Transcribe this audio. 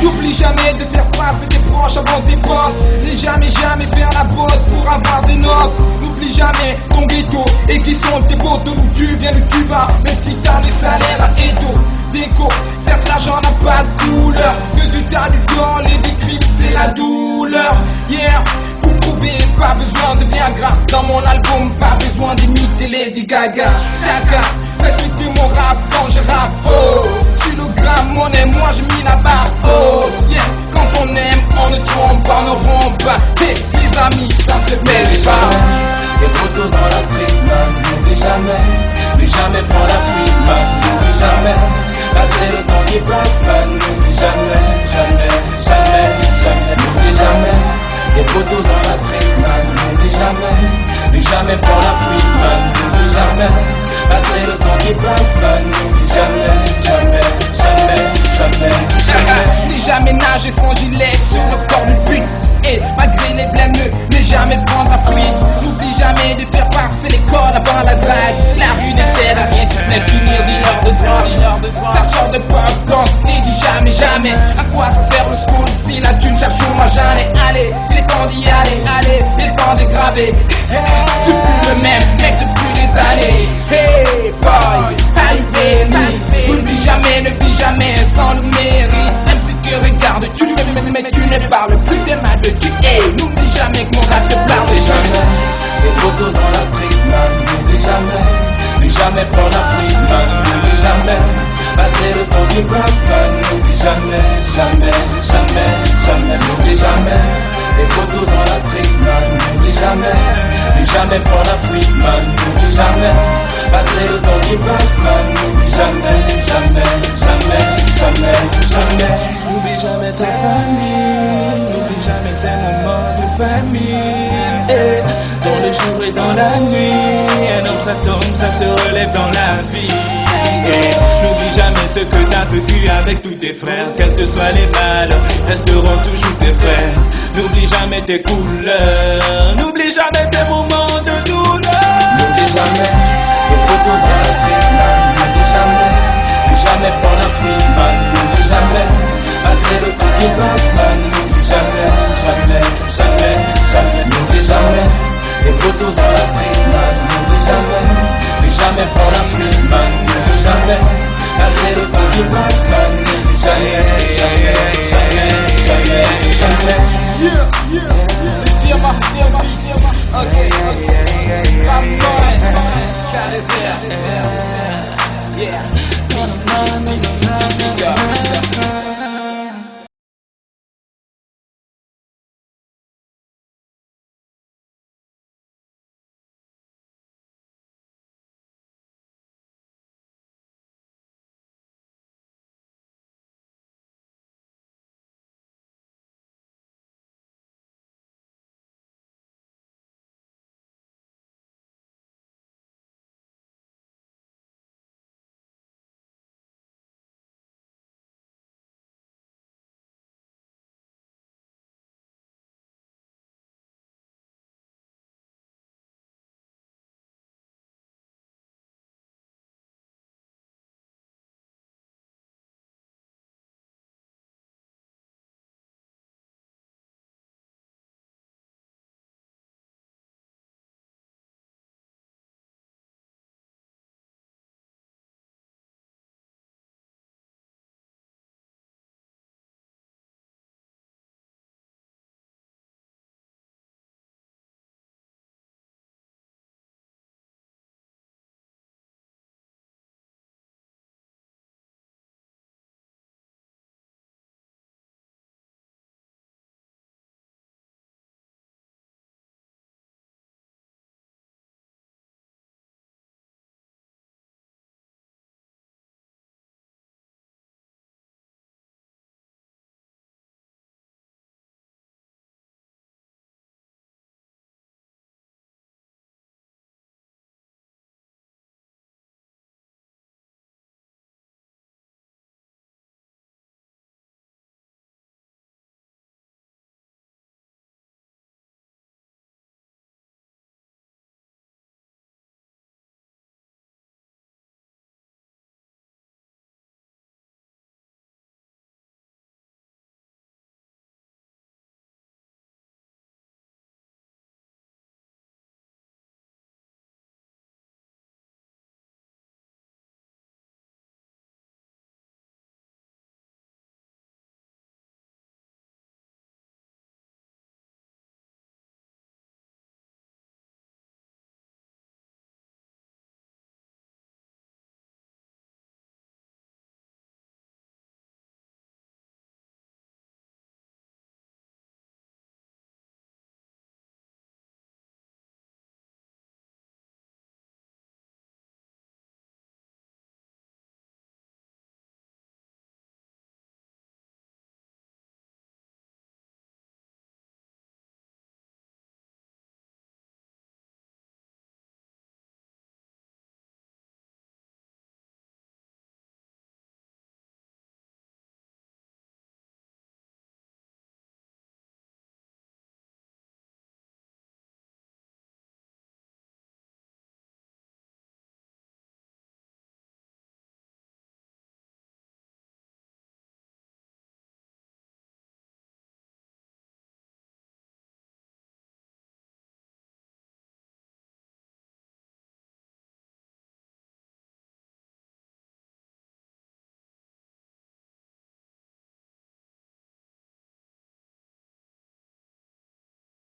N'oublie jamais de faire passer tes proches avant tes potes. N'oublie jamais faire la botte pour avoir des notes. N'oublie jamais ton ghetto et qui sont tes potes. D'où tu viens, d'où tu vas, même si t'as des salaires à étau. Déco, certes l'argent n'a pas de couleur. Résultat du viol et des crimes, c'est la douleur. Yeah, pour prouver, pas besoin de Viagra. Dans mon album, pas besoin d'imiter Lady Gaga. Gaga, respectez mon rap quand je rappe. Oh, sur le gramme, on aime, moi je mis la barre. Oh, yeah, quand on aime, on ne trompe pas, on ne rompt pas. Hey, les amis, ça ne se pèse pas. Les poteaux dans la street, man, n'oublie jamais prends la fuite, man, n'oublie jamais. Malgré le temps qui passe, man, n'oublie jamais, n'oublie jamais. Les poteaux dans la street, man, n'oublie jamais prends la fuite, man, n'oublie jamais. Malgré le temps qui passe, man, n'oublie jamais. N'oublie jamais nager sans gilet sur le corps du but. Et malgré les blêmes, ne jamais prendre la fuite. N'oublie jamais de faire passer l'école avant la drague. La rue ne sert à rien si ce n'est finir dealer de drogue. Ça sort de pop, donc ne dis jamais à quoi ça sert le school si la thune chaque jour moi j'en ai. Allez, il est temps d'y aller, il est temps de graver. Tu plus le même mec depuis des années. Hey boy, hey baby, n'oublie jamais sans le mérite. Même si tu regardes, tu ne parles plus de mal de tu es. N'oublie jamais que mon rap te parle jamais. Les poteaux dans la street, man, n'oublie jamais prends la fuite, man, n'oublie jamais. Malgré le temps qui passe, man, n'oublie jamais, n'oublie jamais. Les poteaux dans la street, man, n'oublie jamais prends la fuite, man, n'oublie jamais. Malgré le temps qui passe, man, n'oublie jamais. N'oublie jamais ta famille, n'oublie jamais ces moments de famille. Et dans le jour et dans la nuit, un homme ça tombe, ça se relève dans la vie. Et n'oublie jamais ce que t'as vécu avec tous tes frères. Quels que soient les mal, resteront toujours tes frères. N'oublie jamais tes couleurs, n'oublie jamais ces moments de douleur. N'oublie jamais les poteaux dans la street, man, n'oublie jamais prends la fuite, man, n'oublie jamais. Malgré le temps qui passe, man, n'oublie jamais, n'oublie jamais. Les poteaux dans la street, man, n'oublie jamais prends la fuite, man, n'oublie jamais. Malgré le temps qui passe, man, n'oublie jamais. Okay. Yeah.